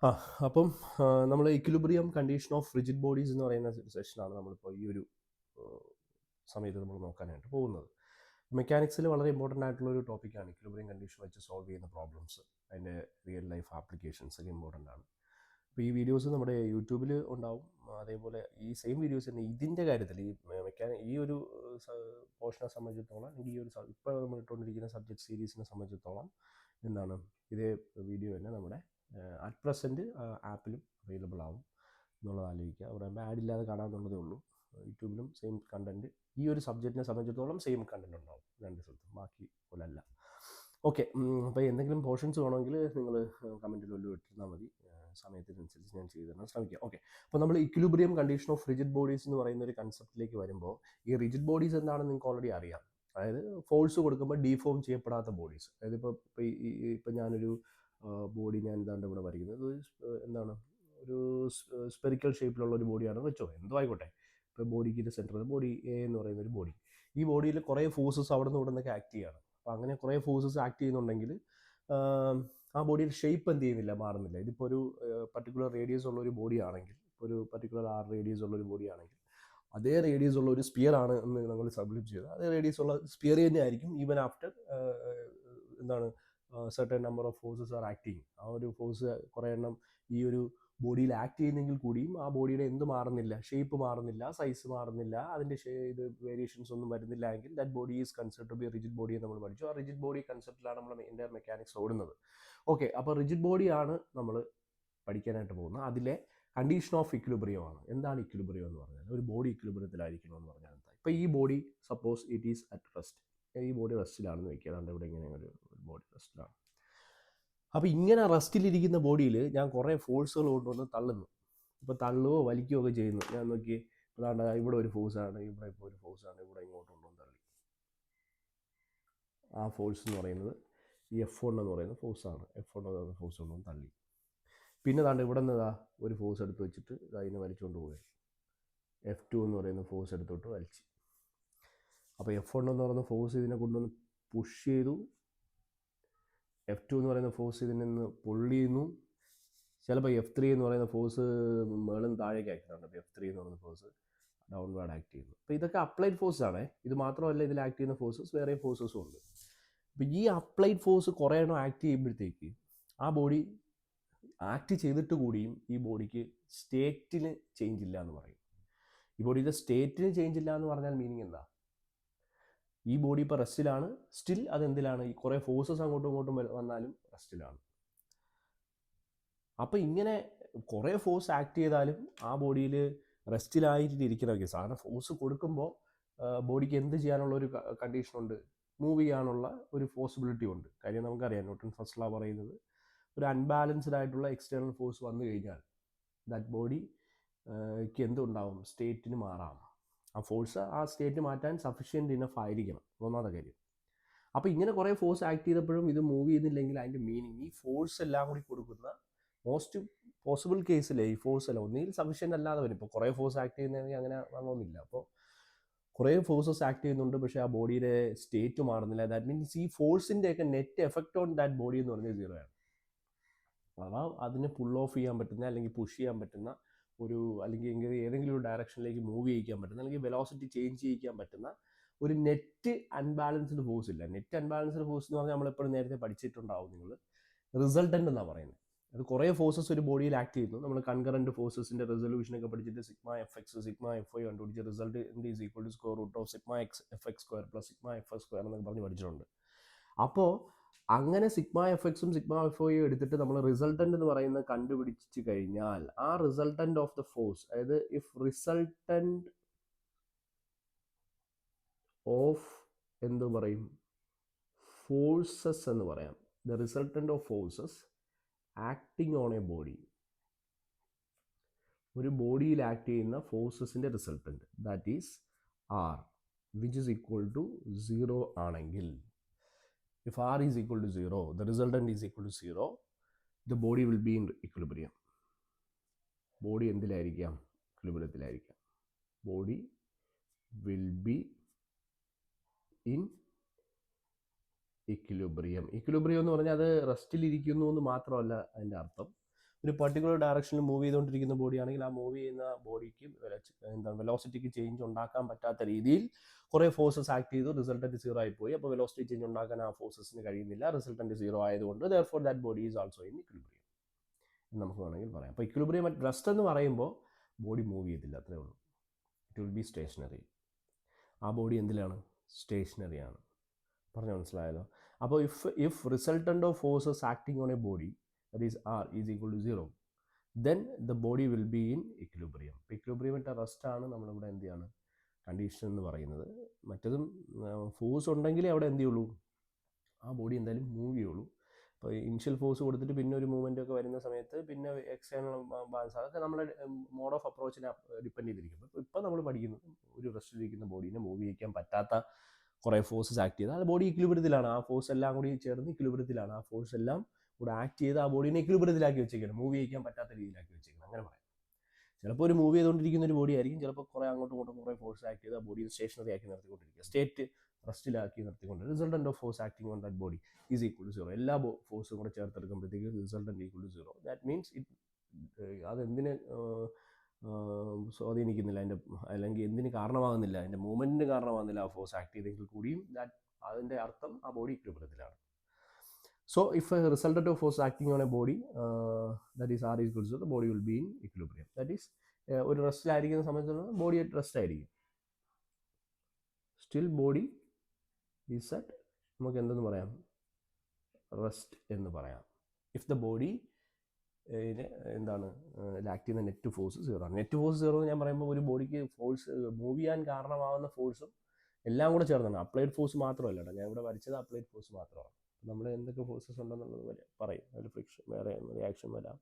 ആ അപ്പം നമ്മൾ equilibrium condition of rigid bodies എന്ന് പറയുന്ന സെഷനാണ് നമ്മളിപ്പോൾ ഈ ഒരു സമയത്ത് നമ്മൾ നോക്കാനായിട്ട് പോകുന്നത്. മെക്കാനിക്സിൽ വളരെ ഇമ്പോർട്ടൻ്റ് ആയിട്ടുള്ള ഒരു ടോപ്പിക്കാണ് ഇക്വിലിബ്രിയം കണ്ടീഷൻ വെച്ച് സോൾവ് ചെയ്യുന്ന പ്രോബ്ലംസ്. അതിൻ്റെ റിയൽ ലൈഫ് ആപ്ലിക്കേഷൻസ് ഒക്കെ ഇമ്പോർട്ടൻ്റ് ആണ്. അപ്പോൾ ഈ വീഡിയോസ് നമ്മുടെ യൂട്യൂബിൽ ഉണ്ടാവും. അതേപോലെ ഈ സെയിം വീഡിയോസ് തന്നെ ഇതിൻ്റെ കാര്യത്തിൽ ഈ ഒരു പോർഷനെ സംബന്ധിച്ചിടത്തോളം, അല്ലെങ്കിൽ ഈ ഒരു ഇപ്പോൾ നമ്മൾ ഇട്ടുകൊണ്ടിരിക്കുന്ന സബ്ജക്ട് സീരീസിനെ സംബന്ധിച്ചിടത്തോളം എന്താണ് ഇതേ വീഡിയോ തന്നെ നമ്മുടെ അറ്റ് പ്രസൻറ്റ് ആപ്പിലും അവൈലബിൾ ആവും എന്നുള്ളത് ആലോചിക്കുക. അവിടെ ആഡ് ഇല്ലാതെ കാണാമെന്നുള്ളതേ ഉള്ളൂ. യൂട്യൂബിലും സെയിം കണ്ടൻറ്റ്, ഈ ഒരു സബ്ജക്റ്റിനെ സംബന്ധിച്ചിടത്തോളം സെയിം കണ്ടൻറ്റ് ഉണ്ടാവും രണ്ട് സ്ഥലത്തും, ബാക്കി പോലെ അല്ല. ഓക്കെ, അപ്പോൾ എന്തെങ്കിലും പോർഷൻസ് വേണമെങ്കിൽ നിങ്ങൾ കമൻറ്റിൽ വല്ലതും ഇട്ടിരുന്നാൽ മതി. സമയത്തിനനുസരിച്ച് ഞാൻ ചെയ്തു തരാൻ ശ്രമിക്കാം. ഓക്കെ, അപ്പോൾ നമ്മൾ equilibrium condition of rigid bodies എന്ന് പറയുന്ന ഒരു കൺസെപ്റ്റിലേക്ക് വരുമ്പോൾ, ഈ റിജിഡ് ബോഡീസ് എന്താണെന്ന് നിങ്ങൾക്ക് ഓൾറെഡി അറിയാം. അതായത് ഫോഴ്സ് കൊടുക്കുമ്പോൾ ഡീഫോം ചെയ്യപ്പെടാത്ത ബോഡീസ്. അതായത് ഇപ്പോൾ ഞാനൊരു ബോഡി ഞാൻ എന്താണ്ട് ഇവിടെ വരയ്ക്കുന്നത് എന്താണ്, ഒരു സ്പെറിക്കൽ ഷേപ്പിലുള്ള ഒരു ബോഡിയാണ് വെച്ചോ, എന്തോ ആയിക്കോട്ടെ. ഇപ്പോൾ ബോഡിക്ക് ഇത് സെൻറ്റർ, ബോഡി എ എന്ന് പറയുന്ന ഒരു ബോഡി. ഈ ബോഡിയിൽ കുറേ ഫോഴ്സസ് അവിടെ നിന്ന് ഇവിടെ നിന്നൊക്കെ ആക്ട് ചെയ്യാണ്. അപ്പോൾ അങ്ങനെ കുറേ ഫോഴ്സസ് ആക്ട് ചെയ്യുന്നുണ്ടെങ്കിൽ ആ ബോഡിയുടെ ഷേപ്പ് എന്ത് ചെയ്യുന്നില്ല, മാറുന്നില്ല. ഇതിപ്പോൾ ഒരു പർട്ടിക്കുലർ റേഡിയസ് ഉള്ള ഒരു ബോഡി ആണെങ്കിൽ, ഇപ്പോൾ ഒരു പർട്ടിക്കുലർ റേഡിയസ് ഉള്ള ഒരു ബോഡി ആണെങ്കിൽ, അതേ റേഡിയസ് ഉള്ള ഒരു സ്പിയർ ആണ് എന്ന് നമ്മൾ സബ്ലിറ്റ് ചെയ്തത്, അതേ റേഡിയസ് ഉള്ള സ്പിയർ തന്നെ ആയിരിക്കും ഈവൻ ആഫ്റ്റർ എന്താണ് certain number of forces are acting. ആ ഒരു ഫോഴ്സ് കുറേ എണ്ണം ഈ ഒരു ബോഡിയിൽ ആക്ട് ചെയ്യുന്നെങ്കിൽ കൂടിയും ആ ബോഡിയുടെ എന്ത് മാറുന്നില്ല, ഷേപ്പ് മാറുന്നില്ല, സൈസ് മാറുന്നില്ല, അതിൻ്റെ ഇത് വേരിയേഷൻസ് ഒന്നും വരുന്നില്ല എങ്കിൽ that body is consider to be rigid body എന്ന് നമ്മൾ പഠിച്ചു. ആ റിജിഡ് ബോഡി കൺസെപ്റ്റിലാണ് നമ്മൾ എൻ്റയർ മെക്കാനിക്സ് ഓടുന്നത്. ഓക്കെ, അപ്പോൾ റിജിഡ് ബോഡിയാണ് നമ്മൾ പഠിക്കാനായിട്ട് പോകുന്നത്. അതിലെ കണ്ടീഷൻ ഓഫ് ഇക്വിലിബ്രിയം ആണ്. എന്താണ് ഇക്വിലിബ്രിയം എന്ന് പറഞ്ഞാൽ? ഒരു ബോഡി ഇക്വിലിബ്രിയത്തിലായിരിക്കണം എന്ന് പറഞ്ഞാൽ എന്താ? ഇപ്പോൾ ഈ body suppose it is at rest. ഈ ബോഡി റെസ്റ്റിലാണെന്ന് വെക്കുക. അതുകൊണ്ട് ഇവിടെ ഇങ്ങനെ ഒരു ബോഡി റെസ്റ്റിലാണ്. അപ്പോൾ ഇങ്ങനെ റെസ്റ്റിലിരിക്കുന്ന ബോഡിയിൽ ഞാൻ കുറേ ഫോഴ്സുകൾ കൊണ്ടുവന്ന് തള്ളുന്നു. ഇപ്പോൾ തള്ളുകയോ വലിക്കുകയോ ഒക്കെ ചെയ്യുന്നു. ഞാൻ നോക്കി, അതാണ്ട് ഇവിടെ ഒരു ഫോഴ്സാണ്, ഇവിടെ ഇപ്പോൾ ഒരു ഫോഴ്സാണ്, ഇവിടെ ഇങ്ങോട്ട് കൊണ്ടുവന്ന് തള്ളി. ആ ഫോഴ്സ് എന്ന് പറയുന്നത് ഈ F1 എന്ന് പറയുന്ന ഫോഴ്സാണ്. F1 എന്ന് പറയുന്ന ഫോഴ്സ് കൊണ്ടുവന്ന് തള്ളി. പിന്നെ താണ്ട് ഇവിടെ നിന്ന് ഒരു ഫോഴ്സ് എടുത്ത് വെച്ചിട്ട് അതിനെ വലിച്ചുകൊണ്ട് പോവുകയാണ്. F2 എന്ന് പറയുന്ന ഫോഴ്സ് എടുത്തോട്ട് വലിച്ച്. അപ്പോൾ F1 എന്ന് പറയുന്ന ഫോഴ്സ് ഇതിനെ കൊണ്ടുവന്ന് പുഷ് ചെയ്തു. F2 എന്ന് പറയുന്ന ഫോഴ്സ് ഇതിൽ നിന്ന് പുള്ളി ചെയ്യുന്നു. ചിലപ്പോൾ F3 എന്ന് പറയുന്ന ഫോഴ്സ് മേളിൽ താഴേക്ക് ആക്കുന്നുണ്ട്. അപ്പോൾ F3 എന്ന് പറയുന്ന ഫോഴ്സ് ഡൗൺവേർഡ് ആക്ട് ചെയ്യുന്നു. അപ്പോൾ ഇതൊക്കെ അപ്ലൈഡ് ഫോഴ്സ് ആണ്. ഇത് മാത്രമല്ല, ഇതിൽ ആക്ട് ചെയ്യുന്ന ഫോഴ്സസ് വേറെ ഫോഴ്സസും ഉണ്ട്. അപ്പോൾ ഈ അപ്ലൈഡ് ഫോഴ്സ് കുറേ എണ്ണം ആക്ട് ചെയ്യുമ്പോഴത്തേക്ക് ആ ബോഡി ആക്ട് ചെയ്തിട്ട് കൂടിയും ഈ ബോഡിക്ക് സ്റ്റേറ്റിന് ചേഞ്ച് ഇല്ല എന്ന് പറയും. ഈ ബോഡിയുടെ സ്റ്റേറ്റിന് ചേഞ്ച് ഇല്ല എന്ന് പറഞ്ഞാൽ മീനിങ് എന്താ? ഈ ബോഡി ഇപ്പോൾ റെസ്റ്റിലാണ്, സ്റ്റിൽ അതെന്തിലാണ്? ഈ കുറേ ഫോഴ്സസ് അങ്ങോട്ടും ഇങ്ങോട്ടും വന്നാലും റെസ്റ്റിലാണ്. അപ്പോൾ ഇങ്ങനെ കുറേ ഫോഴ്സ് ആക്ട് ചെയ്താലും ആ ബോഡിയിൽ റെസ്റ്റിലായിട്ട് ഇരിക്കണമെങ്കിൽ, സാധാരണ ഫോഴ്സ് കൊടുക്കുമ്പോൾ ബോഡിക്ക് എന്ത് ചെയ്യാനുള്ള ഒരു കണ്ടീഷനുണ്ട്? മൂവ് ചെയ്യാനുള്ള ഒരു പോസിബിലിറ്റി ഉണ്ട്. കാര്യം നമുക്കറിയാം, ന്യൂട്ടൺ ഫസ്റ്റ് ലോ പറയുന്നത്, ഒരു അൺബാലൻസ്ഡ് ആയിട്ടുള്ള എക്സ്റ്റേണൽ ഫോഴ്സ് വന്നു കഴിഞ്ഞാൽ ദാറ്റ് ബോഡിക്ക് എന്തുണ്ടാവും? സ്റ്റേറ്റിന് മാറാം. ആ ഫോഴ്സ് ആ സ്റ്റേറ്റ് മാറ്റാൻ സഫിഷ്യൻറ്റ് ഇനഫ് ആയിരിക്കണം, ഒന്നാമത്തെ കാര്യം. അപ്പോൾ ഇങ്ങനെ കുറേ ഫോഴ്സ് ആക്ട് ചെയ്തപ്പോഴും ഇത് മൂവ് ചെയ്യുന്നില്ലെങ്കിൽ അതിൻ്റെ മീനിങ്, ഈ ഫോഴ്സ് എല്ലാം കൂടി കൊടുക്കുന്ന മോസ്റ്റ് പോസിബിൾ കേസിൽ ഈ ഫോഴ്സ് എല്ലാം ഒന്നുകിൽ സഫിഷ്യൻ്റ് അല്ലാതെ വരും. ഇപ്പോൾ കുറേ ഫോഴ്സ് ആക്ട് ചെയ്യുന്നതെങ്കിൽ അങ്ങനെ വന്നൊന്നുമില്ല. അപ്പോൾ കുറേ ഫോഴ്സസ് ആക്ട് ചെയ്യുന്നുണ്ട്, പക്ഷേ ആ ബോഡിയുടെ സ്റ്റേറ്റ് മാറുന്നില്ല. ദാറ്റ് മീൻസ് ഈ ഫോഴ്സിൻ്റെയൊക്കെ net effect on that body എന്ന് പറഞ്ഞാൽ 0 ആണ്. അഥവാ അതിനെ പുൾ ഓഫ് ചെയ്യാൻ പറ്റുന്ന, അല്ലെങ്കിൽ പുഷ് ചെയ്യാൻ പറ്റുന്ന ഒരു, അല്ലെങ്കിൽ ഏതെങ്കിലും ഒരു ഡയറക്ഷനിലേക്ക് മൂവ് ചെയ്യിക്കാൻ പറ്റുന്ന, അല്ലെങ്കിൽ വെലോസിറ്റി ചേഞ്ച് ചെയ്യിക്കാൻ പറ്റുന്ന ഒരു നെറ്റ് അൺബാലൻസ്ഡ് ഫോഴ്സ് ഇല്ല. നെറ്റ് അൺബാലൻസ്ഡ് ഫോഴ്സ് എന്ന് പറഞ്ഞാൽ നമ്മളെപ്പോഴും നേരത്തെ പഠിച്ചിട്ടുണ്ടാവും നിങ്ങൾ, റിസൾട്ടൻ്റ് എന്നാണ് പറയുന്നത്. അത് കുറേ ഫോഴ്സസ് ഒരു ബോഡിയിൽ ആക്ട് ചെയ്യുന്നു. നമ്മൾ കൺകറൻറ്റ് ഫോഴ്സസിൻ്റെ റെസൊല്യൂഷനൊക്കെ പഠിച്ചിട്ട് സിഗ്മ FX സിഗ്മ FY കണ്ടുപിടിച്ച് result is equal to square root of sigma FX square plus sigma FS square എന്നൊക്കെ പറഞ്ഞ് പഠിച്ചിട്ടുണ്ട്. അപ്പോൾ അങ്ങനെ സിഗ്മ FXും സിഗ്മ FYയും എടുത്തിട്ട് നമ്മൾ റിസൾട്ടൻ്റ് എന്ന് പറയുന്നത് കണ്ടുപിടിച്ച് കഴിഞ്ഞാൽ, ആ റിസൾട്ടൻ്റ് ഓഫ് ദ ഫോഴ്സ്, അതായത് ഇഫ് റിസൾട്ടൻ്റ് ഓഫ് എന്ത് പറയും, ഫോഴ്സസ് എന്ന് പറയാം. The resultant of forces acting on a body, ഒരു ബോഡിയിൽ ആക്ട് ചെയ്യുന്ന ഫോഴ്സസിൻ്റെ resultant, that is R, which is equal to 0 ആണെങ്കിൽ, if R is equal to 0, the resultant is equal to 0, the body will be in equilibrium. ബോഡി എന്തിലായിരിക്കാം? ഇക്വിലിബ്രിയത്തിലായിരിക്കാം. Body will be in equilibrium. Equilibrium എന്ന് പറഞ്ഞാൽ അത് റെസ്റ്റിലിരിക്കുന്നു എന്ന് മാത്രമല്ല അതിൻ്റെ അർത്ഥം. ഒരു പർട്ടിക്കുലർ ഡയറക്ഷനിൽ മൂവ് ചെയ്തുകൊണ്ടിരിക്കുന്ന ബോഡി ആണെങ്കിൽ ആ മൂവ് ചെയ്യുന്ന ബോഡിക്ക് എന്താണ് വെലോസിറ്റിക്ക് ചേഞ്ച് ഉണ്ടാക്കാൻ പറ്റാത്ത രീതിയിൽ കുറേ ഫോഴ്സസ് ആക്ട് ചെയ്തു, റിസൾട്ടന്റ് സീറോ ആയി പോയി. അപ്പോൾ വെലോസിറ്റി ചേഞ്ച് ഉണ്ടാക്കാൻ ആ ഫോഴ്സസിന് കഴിയുന്നില്ല, റിസൾട്ടന്റ് സീറോ ആയതുകൊണ്ട് therefore that body is also in equilibrium എന്ന് നമുക്ക് വേണമെങ്കിൽ പറയാം. അപ്പോൾ ഇക്വിലിബ്രിയം അറ്റ് റെസ്റ്റ് എന്ന് പറയുമ്പോൾ ബോഡി മൂവ് ചെയ്തില്ല, അത്രേ ഉള്ളൂ. It will be stationary. ആ ബോഡി എന്തിലാണ്? സ്റ്റേഷനറി ആണ്. പറഞ്ഞു മനസ്സിലായല്ലോ? അപ്പോൾ if resultant of forces acting on a body that is R is equal to 0, then the body will be in equilibrium. Equilibrium at rest ആണ് നമ്മളിവിടെ എന്ത് ചെയ്യാണ് കണ്ടീഷൻ എന്ന് പറയുന്നത്. മറ്റതും ഫോഴ്സ് ഉണ്ടെങ്കിലേ അവിടെ എന്ത് ചെയ്യുള്ളൂ, ആ ബോഡി എന്തായാലും മൂവ് ചെയ്യുള്ളൂ. ഇപ്പോൾ ഇനിഷ്യൽ ഫോഴ്സ് കൊടുത്തിട്ട് പിന്നെ ഒരു മൂവ്മെൻ്റ് ഒക്കെ വരുന്ന സമയത്ത് പിന്നെ എക്സ്റ്റേണൽ ബാലൻസ്, അതൊക്കെ നമ്മുടെ മോഡ് ഓഫ് അപ്രോച്ചിനെ ഡിപ്പെൻഡ് ചെയ്തിരിക്കും. ഇപ്പോൾ നമ്മൾ പഠിക്കുന്നത് ഒരു റെസ്റ്റിലിരിക്കുന്ന ബോഡീനെ മൂവ് ചെയ്യിക്കാൻ പറ്റാത്ത കുറേ ഫോഴ്സസ് ആക്ട് ചെയ്ത് ആ ബോഡി ഇക്വിലിബ്രിയത്തിലാണ്. ആ ഫോഴ്സ് എല്ലാം കൂടി ചേർന്ന് ഇക്വിലിബ്രിയത്തിലാണ്. ആ ഫോഴ്സ് എല്ലാം കൂടെ ആക്ട് ചെയ്ത് ആ ബോഡീനെ ഇക്വിലിബ്രിയത്തിലാക്കി വെച്ചേക്കണം, മൂവ് ചെയ്യിക്കാൻ പറ്റാത്ത രീതിയിലാക്കി വെച്ചേക്കണം, അങ്ങനെ പറയാം. ചിലപ്പോൾ ഒരു മൂവ് ചെയ്തുകൊണ്ടിരിക്കുന്ന ഒരു ബോഡി ആയിരിക്കും, ചിലപ്പോൾ കുറേ അങ്ങോട്ടും ഇങ്ങോട്ടും കുറേ ഫോഴ്സ് ആക്ട് ചെയ്ത് ആ ബോഡി സ്റ്റേഷനറി ആക്കി നിർത്തിക്കൊണ്ടിരിക്കുക, സ്റ്റേറ്റ് റെസ്റ്റിലാക്കി നിർത്തിക്കൊണ്ട് resultant of force acting on that body is equal to 0. എല്ലാ ഫോഴ്സും കൂടെ ചേർത്തെടുക്കുമ്പോഴത്തേക്ക് resultant equal to 0. That means അതെന്തിന് സ്വാധീനിക്കുന്നില്ല, അല്ലെങ്കിൽ എന്തിന് കാരണമാകുന്നില്ല, അതിൻ്റെ മൂവ്മെൻറ്റിന് കാരണമാകുന്നില്ല ആ ഫോഴ്സ് ആക്ട് ചെയ്തെങ്കിൽ കൂടിയും അതിൻ്റെ അർത്ഥം ആ body ഇക്വിലിബ്രിയത്തിലാണ്. So if a resultant of force acting on a body that is R is equal to 0, the body will be in equilibrium. That is ഒരു റെസ്റ്റിലായിരിക്കുന്ന സമയത്ത് ബോഡി അറ്റ് റെസ്റ്റ് ആയിരിക്കും. സ്റ്റിൽ ബോഡി ഈസ് അറ്റ് നമുക്ക് എന്തെന്ന് പറയാം, rest എന്ന് പറയാം. If the body എന്താണ് act ചെയ്യുന്ന നെറ്റ് ഫോഴ്സ് 0 ആണ്. നെറ്റ് ഫോഴ്സ് 0 എന്ന് ഞാൻ പറയുമ്പോൾ ഒരു ബോഡിക്ക് ഫോഴ്സ് മൂവ് ചെയ്യാൻ കാരണമാകുന്ന ഫോഴ്സും എല്ലാം കൂടെ ചേർന്നാണ്. അപ്ലൈഡ് ഫോഴ്സ് മാത്രമല്ല കേട്ടോ, ഞാൻ ഇവിടെ വരച്ചത് അപ്ലൈഡ് ഫോഴ്സ് മാത്രമാണ്. നമ്മൾ എന്തൊക്കെ ഫോഴ്സസ് ഉണ്ടെന്നുള്ളത് വരെ പറയും. അതിൽ ഫ്രിക്ഷൻ, വേറെ റിയാക്ഷൻ വരാം,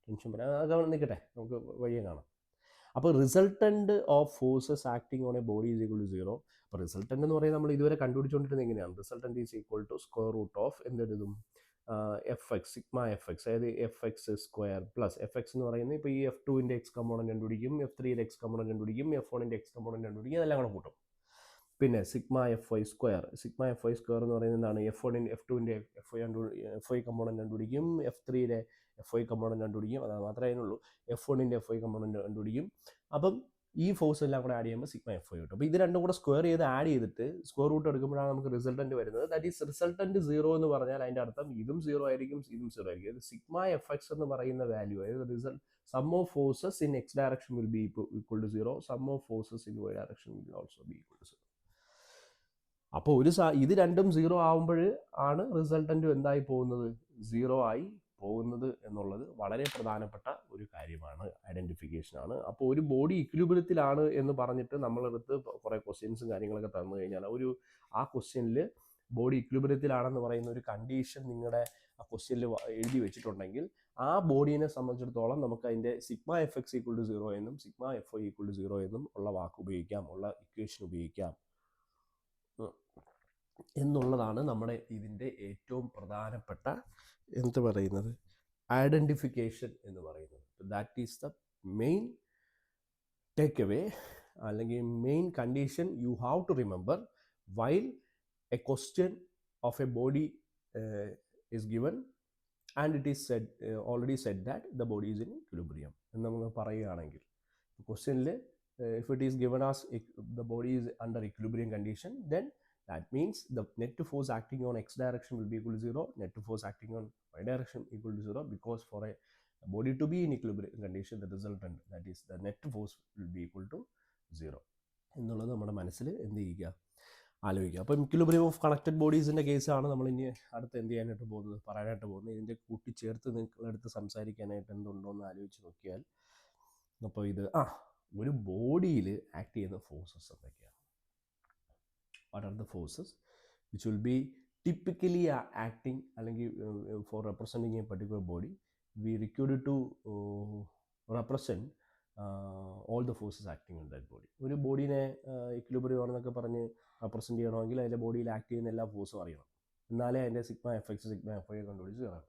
ടെൻഷൻ വരാം, അതൊക്കെ നിൽക്കട്ടെ, നമുക്ക് വഴിയെ കാണാം. അപ്പോൾ resultant of forces acting on a body is equal to 0. അപ്പോൾ റിസൾട്ടന്റ് എന്ന് പറയുന്നത് നമ്മൾ ഇതുവരെ കണ്ടുപിടിച്ചുകൊണ്ടിരുന്നത് എങ്ങനെയാണ്? Resultant is equal to square root of എന്തെഴുതും, F X, sigma F X, അതായത് F X square plus F X എന്ന് പറയുന്നത് ഇപ്പോൾ ഈ F2ൻ്റെ എക്സ് കമ്പോണൻറ്റ് കണ്ടുപിടിക്കും, F3യുടെ എക്സ് കമ്പോണൻറ്റ് കണ്ടുപിടിക്കും, F1ൻ്റെ എക്സ് കമ്പോണൻറ്റ് കണ്ടുപിടിക്കും, അതെല്ലാം കൂടെ കൂട്ടും. പിന്നെ sigma F Y square, sigma F Y square എന്ന് പറയുന്നത് എന്താണ്? F1ൻ്റെ F2ൻ്റെ എഫ് വൈ കമ്പോണൻറ്റ് കണ്ടുപിടിക്കും, F3യുടെ എഫ് വൈ കമ്പോണൻറ്റ് കണ്ടുപിടിക്കും, അത് മാത്രമേ അതിനുള്ളൂ. F1ൻ്റെ എഫ് വൈ കമ്പോണൻറ്റ് കണ്ടുപിടിക്കും. അപ്പം ഈ ഫോഴ്സ് എല്ലാം കൂടെ ആഡ് ചെയ്യുമ്പോൾ സിഗ്മ എഫ് വൈ കിട്ടും. അപ്പോൾ ഇത് രണ്ടും കൂടെ സ്ക്വയർ ചെയ്ത് ആഡ് ചെയ്തിട്ട് സ്ക്വയർ റൂട്ട് എടുക്കുമ്പോഴാണ് നമുക്ക് റിസൾട്ടന്റ് വരുന്നത്. ദാറ്റ് ഈസ് റിസൾട്ടന്റ് 0 എന്ന് പറഞ്ഞാൽ അതിൻ്റെ അർത്ഥം ഇതും 0 ആയിരിക്കും, ഇതും 0 ആയിരിക്കും. അത് സിഗ്മ എഫ് എക്സ് എന്ന് പറയുന്ന വാല്യൂ, അതായത് result sum of forces in X direction will be equal to 0, sum of forces in Y direction will also be equal to 0. അപ്പോൾ ഇത് രണ്ടും 0 ആവുമ്പോൾ ആണ് റിസൾട്ടന്റ് എന്തായി പോകുന്നത്, 0 ആയി പോകുന്നത് എന്നുള്ളത് വളരെ പ്രധാനപ്പെട്ട ഒരു കാര്യമാണ്, ഐഡന്റിഫിക്കേഷൻ ആണ്. അപ്പോൾ ഒരു ബോഡി ഇക്വിലിബ്രിയത്തിലാണ് എന്ന് പറഞ്ഞിട്ട് നമ്മളെടുത്ത് കുറേ ക്വസ്റ്റ്യൻസും കാര്യങ്ങളൊക്കെ തന്നു കഴിഞ്ഞാൽ ആ ക്വസ്റ്റ്യനിൽ ബോഡി ഇക്വിലിബ്രിയത്തിലാണെന്ന് പറയുന്ന ഒരു കണ്ടീഷൻ നിങ്ങളുടെ ആ ക്വസ്റ്റ്യനിൽ എഴുതി വെച്ചിട്ടുണ്ടെങ്കിൽ ആ ബോഡീനെ സംബന്ധിച്ചിടത്തോളം നമുക്ക് അതിൻ്റെ sigma F X equal to 0 എന്നും sigma F Y equal to 0 എന്നും ഉള്ള വാക്ക് ഉപയോഗിക്കാം, ഉള്ള ഇക്വേഷൻ ഉപയോഗിക്കാം എന്നുള്ളതാണ് നമ്മുടെ ഇതിൻ്റെ ഏറ്റവും പ്രധാനപ്പെട്ട എന്ത് പറയുന്നത്, ഐഡൻറ്റിഫിക്കേഷൻ എന്ന് പറയുന്നത്. That is the main take away, അല്ലെങ്കിൽ main condition you have to remember while a question of a body is given and it is said already said that the body is in equilibrium എന്ന് നമ്മൾ പറയുകയാണെങ്കിൽ, ക്വസ്റ്റ്യനിൽ if it is given as the body is under equilibrium condition, then that means the net force acting on x direction will be equal to 0, net force acting on y direction equal to 0, because for a body to be in equilibrium condition, the resultant, that is the net force, will be equal to 0 എന്നുള്ളത് നമ്മുടെ മനസ്സിൽ എന്ത് ചെയ്യുക, ആലോചിക്കുക. അപ്പം equilibrium of connected ബോഡീസിൻ്റെ കേസാണ് നമ്മൾ ഇനി അടുത്ത് എന്ത് ചെയ്യാനായിട്ട് പോകുന്നത്, പറയാനായിട്ട് പോകുന്നത്. ഇതിൻ്റെ കൂട്ടിച്ചേർത്ത് നിങ്ങളെടുത്ത് സംസാരിക്കാനായിട്ട് എന്തുണ്ടോ എന്ന് ആലോചിച്ച് നോക്കിയാൽ, അപ്പോൾ ഇത് ഒരു ബോഡിയിൽ ആക്ട് ചെയ്യുന്ന ഫോഴ്സസ് എന്തൊക്കെയാണ്? What are the forces which will be typically acting, അല്ലെങ്കിൽ for representing a particular body we required to represent all the forces acting on that body. ഒരു ബോഡീനെ ഇക്വിലിബ്രിയം ആണെന്നൊക്കെ പറഞ്ഞ് റെപ്രസെൻറ്റ് ചെയ്യണമെങ്കിൽ അതിൻ്റെ ബോഡിയിൽ ആക്ട് ചെയ്യുന്ന എല്ലാ ഫോഴ്സും അറിയണം, എന്നാലേ അതിൻ്റെ sigma F X sigma F I കണ്ടുപിടിച്ച് കാണാം.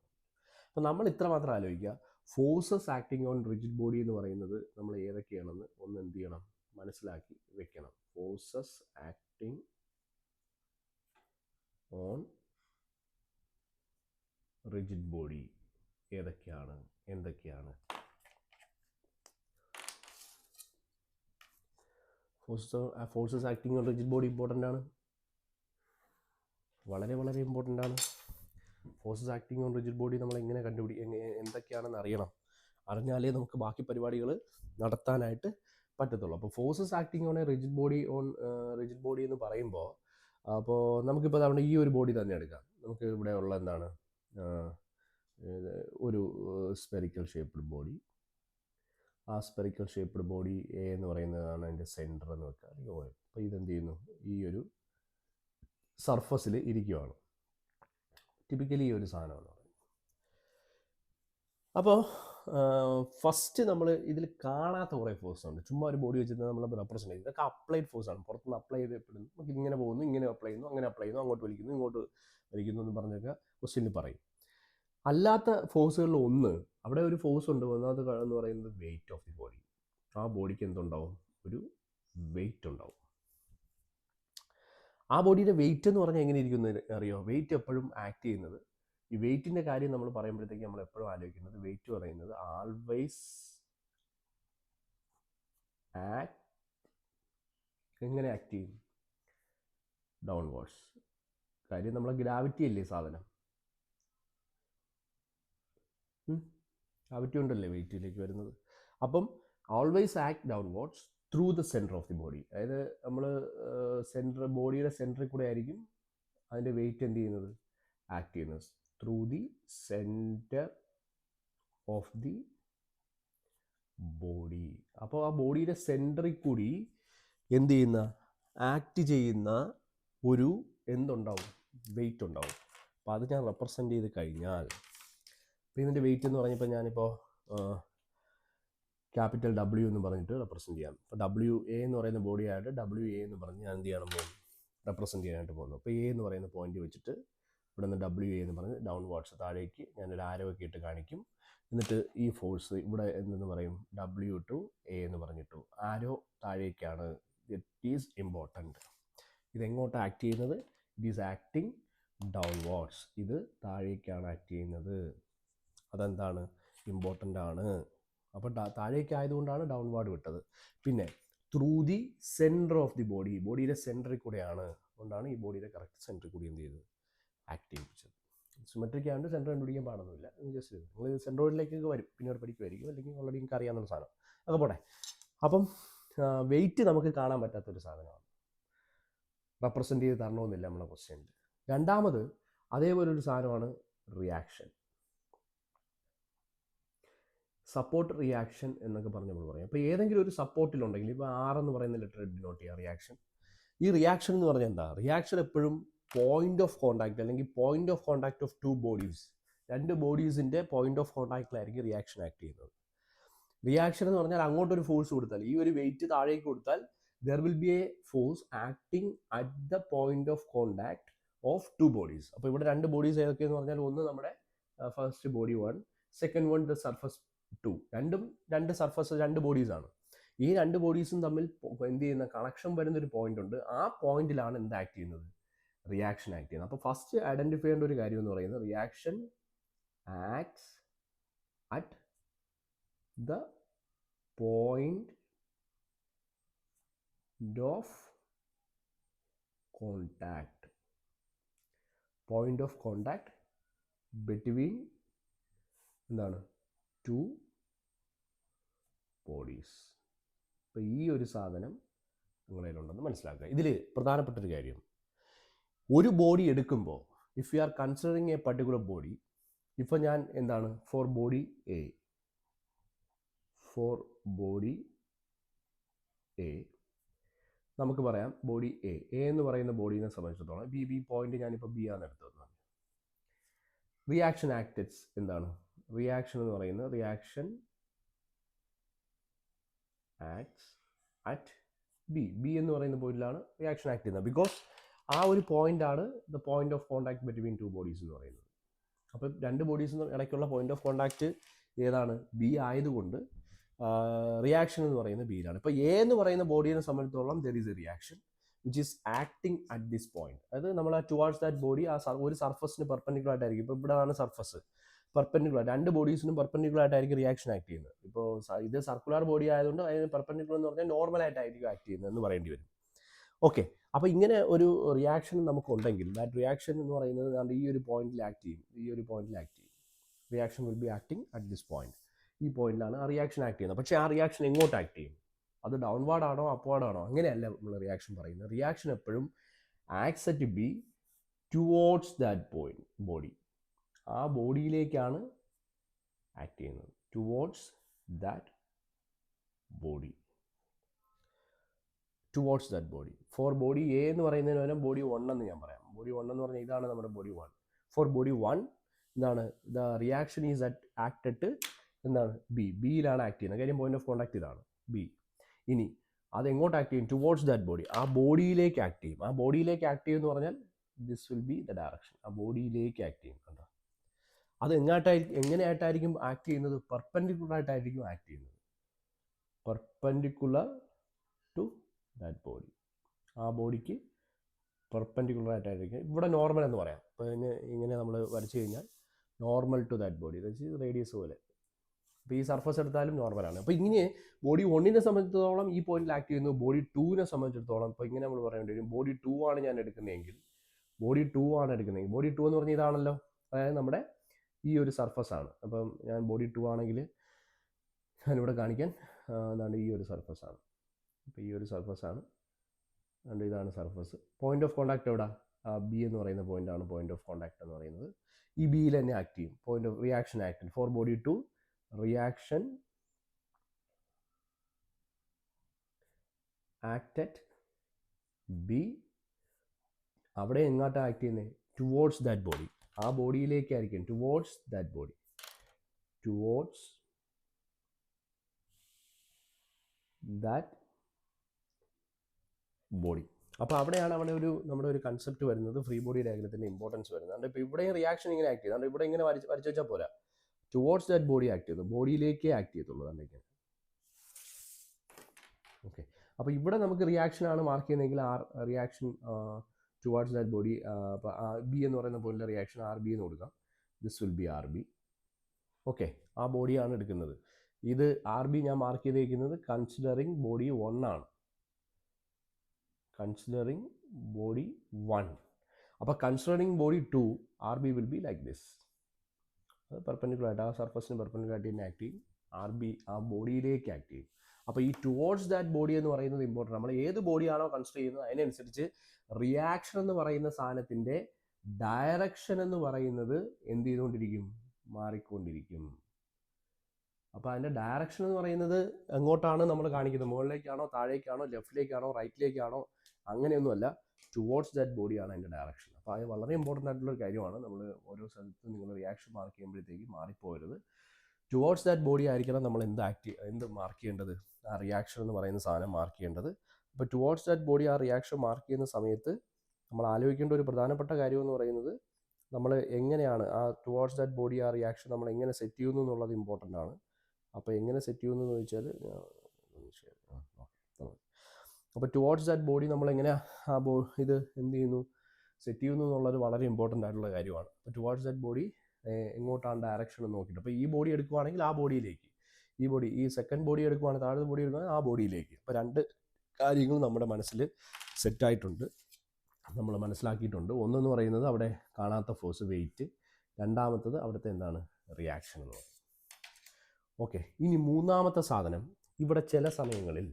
അപ്പോൾ നമ്മൾ ഇത്ര മാത്രം ആലോചിക്കുക, forces acting on rigid body എന്ന് പറയുന്നത് നമ്മൾ ഏതൊക്കെയാണെന്ന് ഒന്ന് എന്ത് ചെയ്യണം, മനസ്സിലാക്കി വെക്കണം. Forces acting on rigid body ഏതൊക്കെയാണ്, എന്തൊക്കെയാണ്? Forces acting on rigid body important ആണ്, വളരെ വളരെ ഇമ്പോർട്ടൻ്റ് ആണ്. Forces acting on rigid body നമ്മൾ എങ്ങനെ എന്തൊക്കെയാണെന്ന് അറിയണം. അറിഞ്ഞാലേ നമുക്ക് ബാക്കി പരിപാടികൾ നടത്താനായിട്ട് പറ്റത്തുള്ളൂ. അപ്പോൾ forces acting on A rigid body എന്ന് പറയുമ്പോൾ, അപ്പോൾ നമുക്കിപ്പോൾ നമ്മുടെ ഈ ഒരു ബോഡി തന്നെ എടുക്കാം. നമുക്ക് ഇവിടെ ഉള്ള എന്താണ്, ഒരു സ്പെറിക്കൽ ഷേപ്പ്ഡ് ബോഡി. ആ സ്പെറിക്കൽ ഷേപ്പ്ഡ് ബോഡി എ എന്ന് പറയുന്നതാണ് അതിൻ്റെ സെൻറ്റർ എന്ന് വെക്കുക, അല്ലെങ്കിൽ ഓ. അപ്പോൾ ഇതെന്ത് ചെയ്യുന്നു, ഈ ഒരു സർഫസിൽ ഇരിക്കുവാണ്. ടിപ്പിക്കലി ഈ ഒരു സാധനമാണ്. അപ്പോൾ ഫസ്റ്റ് നമ്മൾ ഇതിൽ കാണാത്ത കുറേ ഫോഴ്സ് ഉണ്ട്. ചുമ്മാ ഒരു ബോഡി വെച്ചിട്ട് നമ്മൾ റെപ്രസെൻറ്റ് ചെയ്യുന്നത് ഇതൊക്കെ അപ്ലൈഡ് ഫോഴ്സാണ്. പുറത്തുനിന്ന് അപ്ലൈ ചെയ്യപ്പെടുന്നു. നമുക്ക് ഇങ്ങനെ പോകുന്നു, ഇങ്ങനെ അപ്ലൈ ചെയ്യുന്നു, അങ്ങനെ അപ്ലൈ ചെയ്യുന്നു, അങ്ങോട്ട് വലിക്കുന്നു, ഇങ്ങോട്ട് വലിക്കുന്നു എന്ന് പറഞ്ഞൊക്കെ ക്വസ്റ്റ്യനിൽ പറയും. അല്ലാത്ത ഫോഴ്സുകളിൽ ഒന്ന്, അവിടെ ഒരു ഫോഴ്സ് ഉണ്ട്, ഒന്നാമത് എന്ന് പറയുന്നത് വെയിറ്റ് ഓഫ് ദി ബോഡി. ആ ബോഡിക്ക് എന്തുണ്ടാവും, ഒരു വെയിറ്റ് ഉണ്ടാവും. ആ ബോഡിയുടെ വെയിറ്റ് എന്ന് പറഞ്ഞാൽ എങ്ങനെ ഇരിക്കുന്നത് അറിയോ? വെയിറ്റ് എപ്പോഴും ആക്ട് ചെയ്യുന്നത്, ഈ വെയിറ്റിൻ്റെ കാര്യം നമ്മൾ പറയുമ്പോഴത്തേക്ക് നമ്മൾ എപ്പോഴും ആലോചിക്കുന്നത്, വെയിറ്റ് പറയുന്നത് ആൾവേസ് എങ്ങനെ ആക്ട് ചെയ്യും, ഡൗൺവേർഡ്സ്. കാര്യം നമ്മളെ ഗ്രാവിറ്റി അല്ലേ സാധനം, ഗ്രാവിറ്റി ഉണ്ടല്ലേ വെയിറ്റിലേക്ക് വരുന്നത്. അപ്പം always act downwards through the centre of the body. അതായത് നമ്മൾ ബോഡിയുടെ സെൻറ്ററിൽ കൂടെ ആയിരിക്കും അതിൻ്റെ വെയിറ്റ് എന്ത് ചെയ്യുന്നത്, ആക്ട് ചെയ്യുന്നത്. Through the centre of the body. അപ്പോൾ ആ ബോഡിയുടെ സെൻറ്ററിൽ കൂടി എന്ത് ചെയ്യുന്ന, ആക്ട് ചെയ്യുന്ന ഒരു എന്തുണ്ടാവും, വെയിറ്റ് ഉണ്ടാവും. അപ്പോൾ അത് ഞാൻ റെപ്രസെൻ്റ് ചെയ്ത് കഴിഞ്ഞാൽ, അപ്പോൾ ഇതിൻ്റെ വെയിറ്റ് എന്ന് പറഞ്ഞപ്പോൾ ഞാനിപ്പോൾ ക്യാപിറ്റൽ W എന്ന് പറഞ്ഞിട്ട് റെപ്രസെൻറ്റ് ചെയ്യാം. അപ്പോൾ WA എന്ന് പറയുന്ന ബോഡി ആയിട്ട് WA എന്ന് പറഞ്ഞ് ഞാൻ എന്ത് ചെയ്യണം, പോകുന്നു, റെപ്രസെൻറ്റ് ചെയ്യാനായിട്ട് പോകുന്നു. അപ്പോൾ A എന്ന് പറയുന്ന പോയിന്റ് വെച്ചിട്ട് ഇവിടെ നിന്ന് WA എന്ന് പറഞ്ഞ് ഡൗൺവേർഡ്സ് താഴേക്ക് ഞാനൊരു ആരോ ഒക്കെ ഇട്ട് കാണിക്കും. എന്നിട്ട് ഈ ഫോഴ്സ് ഇവിടെ എന്തെന്ന് പറയും, W to A എന്ന് പറഞ്ഞിട്ടു. ആരോ താഴേക്കാണ്. It is important. ഇതെങ്ങോട്ട് ആക്ട് ചെയ്യുന്നത്, ഇറ്റ് ഈസ് ആക്ടിങ് ഡൗൺവേർഡ്സ്. ഇത് താഴേക്കാണ് ആക്ട് ചെയ്യുന്നത്. അതെന്താണ്, ഇമ്പോർട്ടൻ്റ് ആണ്. അപ്പോൾ താഴേക്ക് ആയതുകൊണ്ടാണ് ഡൗൺവേർഡ് വിട്ടത്. പിന്നെ through the centre of the body, ബോഡിയുടെ സെൻറ്ററിൽ കൂടെയാണ്, അതുകൊണ്ടാണ് ഈ ബോഡിയുടെ കറക്റ്റ് സെൻറ്ററിൽ കൂടി എന്ത് ചെയ്തത്, ആക്ട് ചെയ്യിപ്പിച്ചത്. സിമെട്രിക് ആയതുകൊണ്ട് സെൻറ്റർ കണ്ടുപിടിക്കാൻ പാടൊന്നുമില്ല. ജസ്റ്റ് നിങ്ങൾ സെൻറ്ററോയിലേക്കൊക്കെ വരും, പിന്നീട് പഠിക്കുമായിരിക്കും, അല്ലെങ്കിൽ ഓൾറെഡി നിങ്ങൾക്ക് അറിയാവുന്ന സാധനം അതൊക്കെ പോട്ടെ. അപ്പം വെയിറ്റ് നമുക്ക് കാണാൻ പറ്റാത്തൊരു സാധനമാണ്, റെപ്രസെൻ്റ് ചെയ്ത് തരണമെന്നില്ല നമ്മളെ ക്വസ്റ്റ്യനിൽ. രണ്ടാമത് അതേപോലെ ഒരു സാധനമാണ് റിയാക്ഷൻ, സപ്പോർട്ട് റിയാക്ഷൻ എന്നൊക്കെ പറഞ്ഞ് നമ്മൾ പറയും. അപ്പോൾ ഏതെങ്കിലും ഒരു സപ്പോർട്ടിലുണ്ടെങ്കിൽ, ഇപ്പോൾ R എന്ന് പറയുന്ന ലെറ്റർ ഡിനോട്ട് ചെയ്യുക റിയാക്ഷൻ. ഈ റിയാക്ഷൻ എന്ന് പറഞ്ഞാൽ എന്താ, റിയാക്ഷൻ എപ്പോഴും പോയിന്റ് ഓഫ് കോണ്ടാക്ട്, അല്ലെങ്കിൽ point of contact of two bodies, രണ്ട് ബോഡീസിൻ്റെ പോയിന്റ് ഓഫ് കോണ്ടാക്റ്റിലായിരിക്കും റിയാക്ഷൻ ആക്ട് ചെയ്യുന്നത്. റിയാക്ഷൻ എന്ന് പറഞ്ഞാൽ അങ്ങോട്ടൊരു ഫോഴ്സ് കൊടുത്താൽ, ഈ ഒരു വെയിറ്റ് താഴേക്ക് കൊടുത്താൽ, there will be A force acting at the point of contact of two bodies. അപ്പോൾ ഇവിടെ രണ്ട് ബോഡീസ് ഏതൊക്കെയെന്ന് പറഞ്ഞാൽ, ഒന്ന് നമ്മുടെ first body 1, second one the surface 2. രണ്ട് സർഫസ്, രണ്ട് ബോഡീസാണ്. ഈ രണ്ട് ബോഡീസും തമ്മിൽ എന്ത് ചെയ്യുന്ന കണക്ഷൻ വരുന്നൊരു പോയിന്റ് ഉണ്ട്. ആ പോയിന്റിലാണ് എന്ത് ആക്ട് ചെയ്യുന്നത്, റിയാക്ഷൻ ആക്ട് ചെയ്യുന്നത്. അപ്പോൾ ഫസ്റ്റ് ഐഡൻറ്റിഫൈ ചെയ്യേണ്ട ഒരു കാര്യം എന്ന് പറയുന്നത്, reaction acts at the point of contact, point of contact between എന്താണ്, ടു ബോഡീസ്. അപ്പോൾ ഈ ഒരു സാധനം നിങ്ങളതിലുണ്ടെന്ന് മനസ്സിലാക്കുക. ഇതിൽ പ്രധാനപ്പെട്ടൊരു കാര്യം, ഒരു ബോഡി എടുക്കുമ്പോൾ, if you are considering A particular body, ഇപ്പോൾ ഞാൻ എന്താണ്, ഫോർ ബോഡി എ നമുക്ക് പറയാം, ബോഡി എ എന്ന് പറയുന്ന ബോഡീനെ സംബന്ധിച്ചിടത്തോളം, ബി പോയിന്റ് ഞാനിപ്പോൾ ബി ആണ് എടുത്തത്. റിയാക്ഷൻ ആക്ട്സ് എന്താണ്, റിയാക്ഷൻ എന്ന് പറയുന്നത്, റിയാക്ഷൻ ആക്ട്സ് അറ്റ് ബി എന്ന് പറയുന്ന പോയിന്റിലാണ് റിയാക്ഷൻ ആക്ട് ചെയ്യുന്നത്. ബിക്കോസ് ആ ഒരു പോയിന്റാണ് the point of contact between two bodies എന്ന് പറയുന്നത്. അപ്പം രണ്ട് ബോഡീസിന് ഇടയ്ക്കുള്ള പോയിന്റ് ഓഫ് കോണ്ടാക്ട് ഏതാണ്, ബി ആയതുകൊണ്ട് റിയാക്ഷൻ എന്ന് പറയുന്നത് ബിയിലാണ്. ഇപ്പോൾ എ എന്ന് പറയുന്ന ബോഡീനെ സംബന്ധിച്ചിടത്തോളം there is A reaction which is acting at this point. അതായത് നമ്മൾ ടുവാർഡ്സ് ദാറ്റ് ബോഡി, ആ ഒരു സർഫസിന് പെർപെൻഡിക്കുലർ ആയിട്ടായിരിക്കും. ഇപ്പോൾ ഇവിടെ ആണ് സർഫസ്, പെർപെൻഡിക്കുലർ, രണ്ട് ബോഡീസിനും പെർപെൻഡിക്കുലർ ആയിട്ടായിരിക്കും റിയാക്ഷൻ ആക്ട് ചെയ്യുന്നത്. ഇപ്പോൾ ഇത് സർക്കുലർ ബോഡി ആയതുകൊണ്ട് അതിന് പെർപെൻഡിക്കുലർ എന്ന് പറഞ്ഞാൽ നോർമലായിട്ടായിരിക്കും ആക്ട് ചെയ്യുന്നത് എന്ന് പറയേണ്ടി വരും. ഓക്കെ, അപ്പോൾ ഇങ്ങനെ ഒരു റിയാക്ഷൻ നമുക്കുണ്ടെങ്കിൽ ദാറ്റ് റിയാക്ഷൻ എന്ന് പറയുന്നത് ഈ ഒരു പോയിന്റിൽ ആക്ട് ചെയ്യും, ഈ ഒരു പോയിന്റിൽ ആക്ട് ചെയ്യും. Reaction will be acting at this point. ഈ പോയിന്റിലാണ് ആ റിയാക്ഷൻ ആക്ട് ചെയ്യുന്നത്. പക്ഷേ ആ റിയാക്ഷൻ എങ്ങോട്ട് ആക്ട് ചെയ്യും? അത് ഡൗൺവാർഡ് ആണോ അപ്വാർഡ് ആണോ അങ്ങനെയല്ല നമ്മൾ റിയാക്ഷൻ പറയുന്നത്. റിയാക്ഷൻ എപ്പോഴും acts at B towards that point, body. ആ ബോഡിയിലേക്കാണ് ആക്ട് ചെയ്യുന്നത്, towards that body, towards that body. For body A എന്ന് പറയുന്നതിന് പകരം ബോഡി 1 എന്ന് ഞാൻ പറയാം. ബോഡി 1 എന്ന് പറഞ്ഞാൽ ഇതാണ് നമ്മുടെ ബോഡി 1. ഫോർ ബോഡി 1 എന്താണ്, ദ റിയാക്ഷൻ ഈസ് ആക്ടഡ് എന്താണ് ബിയിലാണ് ആക്ട് ചെയ്യുന്നത്. കാര്യം പോയിന്റ് ഓഫ് കോണ്ടാക്ട് ഇതാണ് ബി. ഇനി അത് എങ്ങോട്ട് ആക്ട് ചെയ്യും? ടുവേർഡ്സ് ദാറ്റ് ബോഡി, ആ ബോഡിയിലേക്ക് ആക്ട് ചെയ്യും. ആ ബോഡിയിലേക്ക് ആക്ട് ചെയ്യും എന്ന് പറഞ്ഞാൽ this will B the direction. ആ ബോഡിയിലേക്ക് ആക്ട് ചെയ്യും. കണ്ടോ, അത് എങ്ങനെയായിട്ടായിരിക്കും ആക്ട് ചെയ്യുന്നത്? പെർപെൻഡിക്കുലർ ആയിട്ടായിരിക്കും ആക്ട് ചെയ്യുന്നത്, പെർപെൻഡിക്കുലർ ടു ദാറ്റ് ബോഡി. ആ ബോഡിക്ക് പെർപെൻഡിക്കുലർ ആയിട്ടായിരിക്കും. ഇവിടെ നോർമൽ എന്ന് പറയാം. അപ്പോൾ ഇങ്ങനെ നമ്മൾ വരച്ചു കഴിഞ്ഞാൽ normal to that body, radius പോലെ. അപ്പോൾ ഈ സർഫസ് എടുത്താലും നോർമലാണ്. അപ്പോൾ ഇങ്ങനെ ബോഡി 1നെ സംബന്ധിച്ചിടത്തോളം ഈ പോയിന്റിൽ ആക്ട് ചെയ്യുന്നു. ബോഡി 2നെ സംബന്ധിച്ചിടത്തോളം ഇപ്പോൾ ഇങ്ങനെ നമ്മൾ പറയേണ്ടി വരും, ബോഡി 2 ആണ് ഞാൻ എടുക്കുന്നതെങ്കിൽ, ബോഡി 2 ആണ് എടുക്കുന്നതെങ്കിൽ, ബോഡി 2 എന്ന് പറഞ്ഞാൽ ഇതാണല്ലോ, അതായത് നമ്മുടെ ഈ ഒരു സർഫസ് ആണ്. അപ്പം ഞാൻ ബോഡി 2 ആണെങ്കിൽ ഞാനിവിടെ കാണിക്കാൻ എന്താണ് ഈ ഒരു സർഫസ് ആണ്. അപ്പോൾ ഈ ഒരു സർഫസ് ആണ്, അതുകൊണ്ട് ഇതാണ് സർഫസ്. പോയിന്റ് ഓഫ് കോണ്ടാക്ട് എവിടെ? ബി എന്ന് പറയുന്ന പോയിന്റ് ആണ് പോയിന്റ് ഓഫ് കോണ്ടാക്ട് എന്ന് പറയുന്നത്. ഈ ബിയിൽ തന്നെ ആക്ട് ചെയ്യും. Point of reaction act for body 2, reaction act at B. അവിടെ എങ്ങോട്ടാണ് ആക്ട് ചെയ്യുന്നത്? Towards that body. ആ ബോഡിയിലേക്കായിരിക്കും, towards that body, towards that body. അപ്പോൾ അവിടെയാണ് നമ്മുടെ ഒരു കൺസെപ്റ്റ് വരുന്നത്, ഫ്രീ ബോഡി ഡയഗ്രത്തിൻ്റെ ഇമ്പോർട്ടൻസ് വരുന്നത്. അതുകൊണ്ട് ഇപ്പോൾ ഇവിടെ റിയാക്ഷൻ ഇങ്ങനെ ആക്ട് ചെയ്യുന്നത്, ഇവിടെ ഇങ്ങനെ വരച്ചു വെച്ചാൽ പോരാ, ടുവേർഡ്സ് ദാറ്റ് ബോഡി ആക്ട് ചെയ്യുന്നു, ബോഡിയിലേക്കേ ആക്ട് ചെയ്യത്തുള്ളൂ. അതുകൊണ്ടൊക്കെ ഓക്കെ. അപ്പോൾ ഇവിടെ നമുക്ക് റിയാക്ഷനാണ് മാർക്ക് ചെയ്യുന്നതെങ്കിൽ റിയാക്ഷൻ ടുവേർഡ്സ് ദാറ്റ് ബോഡി, അപ്പോൾ ബി എന്ന് പറയുന്ന പോയിന്റിലെ റിയാക്ഷൻ ആർ ബി എന്ന് കൊടുക്കാം. This will be R B. Okay, ആ ബോഡിയാണ് എടുക്കുന്നത്. ഇത് ആർ ബി ഞാൻ മാർക്ക് ചെയ്തേക്കുന്നത് കൺസിഡറിങ് ബോഡി 1 ആണ്, കൺസിഡറിങ് ബോഡി 1. അപ്പോൾ considering body 2, R B will be like this. അത് പെർപെൻഡിക്കുലർ ആയിട്ട് ആ സർഫസിന് പെർപെൻഡിക്കുലർ ആയിട്ട് തന്നെ ആക്ട് ചെയ്യും. ആർ ബി ആ ബോഡിയിലേക്ക് ആക്ട് ചെയ്യും. അപ്പോൾ ഈ ടുവേർഡ്സ് ദാറ്റ് ബോഡി എന്ന് പറയുന്നത് ഇമ്പോർട്ടൻ്റ്. നമ്മൾ ഏത് ബോഡിയാണോ കൺസിഡർ ചെയ്യുന്നത് അതിനനുസരിച്ച് റിയാക്ഷൻ എന്ന് പറയുന്ന സാധനത്തിൻ്റെ ഡയറക്ഷൻ എന്ന് പറയുന്നത് എന്ത് ചെയ്തുകൊണ്ടിരിക്കും? മാറിക്കൊണ്ടിരിക്കും. അപ്പോൾ അതിൻ്റെ ഡയറക്ഷൻ എന്ന് പറയുന്നത് എങ്ങോട്ടാണ് നമ്മൾ കാണിക്കുന്നത്? മുകളിലേക്കാണോ, താഴേക്കാണോ, ലെഫ്റ്റിലേക്കാണോ, റൈറ്റിലേക്കാണോ? അങ്ങനെയൊന്നുമല്ല, ടുവേർഡ്സ് ദാറ്റ് ബോഡിയാണ് അതിൻ്റെ ഡയറക്ഷൻ. അപ്പോൾ അത് വളരെ ഇമ്പോർട്ടൻ്റ് ആയിട്ടുള്ളൊരു കാര്യമാണ്. നമ്മൾ ഓരോ സ്ഥലത്തും നിങ്ങൾ റിയാക്ഷൻ മാർക്ക് ചെയ്യുമ്പോഴത്തേക്ക് മാറിപ്പോകരുത്. ടുവേർഡ്സ് ദാറ്റ് ബോഡി ആയിരിക്കണം നമ്മൾ എന്ത് മാർക്ക് ചെയ്യേണ്ടത്? ആ റിയാക്ഷൻ എന്ന് പറയുന്ന സാധനം മാർക്ക് ചെയ്യേണ്ടത്. അപ്പോൾ ടുവേർഡ്സ് ദാറ്റ് ബോഡി ആ റിയാക്ഷൻ മാർക്ക് ചെയ്യുന്ന സമയത്ത് നമ്മൾ ആലോചിക്കേണ്ട ഒരു പ്രധാനപ്പെട്ട കാര്യം എന്ന് പറയുന്നത്, നമ്മൾ എങ്ങനെയാണ് ആ ടുവേർഡ്സ് ദാറ്റ് ബോഡി ആ റിയാക്ഷൻ നമ്മൾ എങ്ങനെ സെറ്റ് ചെയ്യുന്നു എന്നുള്ളത് ഇമ്പോർട്ടൻ്റ് ആണ്. അപ്പോൾ എങ്ങനെ സെറ്റ് ചെയ്യുന്നു എന്ന് ചോദിച്ചാൽ, അപ്പോൾ ടുവേർഡ്സ് ദാറ്റ് ബോഡി നമ്മളെങ്ങനെ ഇത് എന്ത് ചെയ്യുന്നു, സെറ്റ് ചെയ്യുന്നു എന്നുള്ളത് വളരെ ഇമ്പോർട്ടൻ്റ് ആയിട്ടുള്ള കാര്യമാണ്. അപ്പോൾ ടുവേർഡ്സ് ദാറ്റ് ബോഡി എങ്ങോട്ടാണ് ഡയറക്ഷൻ എന്ന് നോക്കിയിട്ട്, അപ്പോൾ ഈ ബോഡി എടുക്കുവാണെങ്കിൽ ആ ബോഡിയിലേക്ക്, ഈ സെക്കൻഡ് ബോഡി എടുക്കുവാണെങ്കിൽ, താഴത്തെ ബോഡി എടുക്കുകയാണെങ്കിൽ ആ ബോഡിയിലേക്ക്. അപ്പോൾ രണ്ട് കാര്യങ്ങൾ നമ്മുടെ മനസ്സിൽ സെറ്റായിട്ടുണ്ട്, നമ്മൾ മനസ്സിലാക്കിയിട്ടുണ്ട്. ഒന്നെന്ന് പറയുന്നത് അവിടെ കാണാത്ത ഫോഴ്സ്, വെയിറ്റ്. രണ്ടാമത്തത് അവിടുത്തെ എന്താണ്, റിയാക്ഷൻ എന്ന് പറയുന്നത്. ഓക്കെ, ഇനി മൂന്നാമത്തെ സാധനം, ഇവിടെ ചില സമയങ്ങളിൽ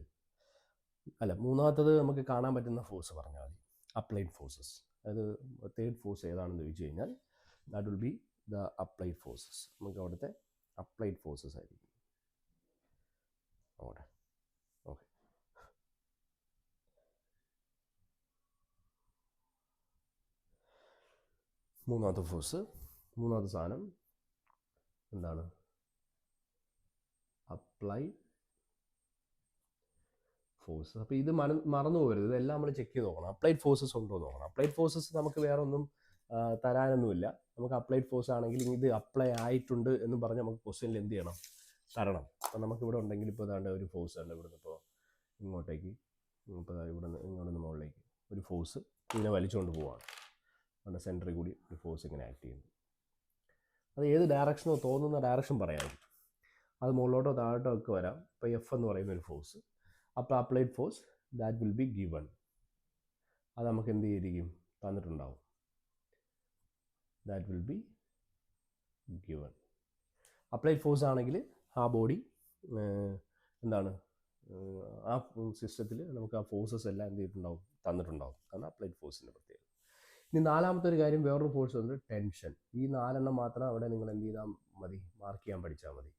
മൂന്നാമത്തത് നമുക്ക് കാണാൻ പറ്റുന്ന ഫോഴ്സ് പറഞ്ഞാൽ മതി, അപ്ലൈഡ് ഫോഴ്സസ്. അതായത് തേർഡ് ഫോഴ്സ് ഏതാണെന്ന് ചോദിച്ചു കഴിഞ്ഞാൽ that will B the applied forces. നമുക്ക് അവിടുത്തെ അപ്ലൈഡ് ഫോഴ്സസ് ആയിരിക്കും അവിടെ. ഓക്കെ, മൂന്നാമത്തെ സാധനം എന്താണ്? Applied forces. അപ്പോൾ ഇത് മറന്നു പോകരുത്, ഇതെല്ലാം നമ്മൾ ചെക്ക് ചെയ്ത് നോക്കണം. അപ്ലൈഡ് ഫോഴ്സസ് ഉണ്ടോ എന്ന് നോക്കണം. അപ്ലൈഡ് ഫോഴ്സസ് നമുക്ക് വേറെ ഒന്നും തരാനൊന്നുമില്ല. നമുക്ക് അപ്ലൈഡ് ഫോഴ്സ് ആണെങ്കിൽ ഇത് അപ്ലൈ ആയിട്ടുണ്ട് എന്ന് പറഞ്ഞ് നമുക്ക് ക്വസ്റ്റ്യനിൽ എന്ത് ചെയ്യണം? തരണം. അപ്പോൾ നമുക്കിവിടെ ഉണ്ടെങ്കിൽ ഇപ്പോൾ ഏതാണ്ട് ഒരു ഫോഴ്സ് ഉണ്ട് ഇവിടുന്ന്, ഇപ്പോൾ ഇങ്ങോട്ടേക്ക്, ഇപ്പോൾ ഇവിടെ നിന്ന് ഇങ്ങോട്ട് മുകളിലേക്ക് ഒരു ഫോഴ്സ് ഇങ്ങനെ വലിച്ചുകൊണ്ട് പോവാണ്. നമ്മുടെ സെൻറ്ററിൽ കൂടി ഒരു ഫോഴ്സ് ഇങ്ങനെ ആക്ട് ചെയ്യുന്നു. അത് ഏത് ഡയറക്ഷനോ തോന്നുന്ന ഡയറക്ഷൻ പറയാമായിരിക്കും. അത് മുകളിലോട്ടോ താഴോട്ടോ ഒക്കെ വരാം. ഇപ്പോൾ എഫ് എന്ന് പറയുന്ന ഒരു ഫോഴ്സ്, അപ്പോൾ applied force that will be given. അത് നമുക്ക് എന്ത് ചെയ്തിരിക്കും, തന്നിട്ടുണ്ടാവും. That will be given. Applied force ആണെങ്കിൽ ആ ബോഡി എന്താണ്, ആ സിസ്റ്റത്തിൽ നമുക്ക് ആ ഫോഴ്സസ് എല്ലാം എന്ത് ചെയ്തിട്ടുണ്ടാവും, തന്നിട്ടുണ്ടാവും. അതാണ് അപ്ലൈഡ് ഫോഴ്സിൻ്റെ പ്രത്യേകത. ഇനി നാലാമത്തെ ഒരു കാര്യം, വേറൊരു ഫോഴ്സ് ഉണ്ട്, ടെൻഷൻ. ഈ 4 മാത്രം അവിടെ നിങ്ങൾ എന്ത് ചെയ്താൽ മതി, മാർക്ക് ചെയ്യാൻ പഠിച്ചാൽ മതി.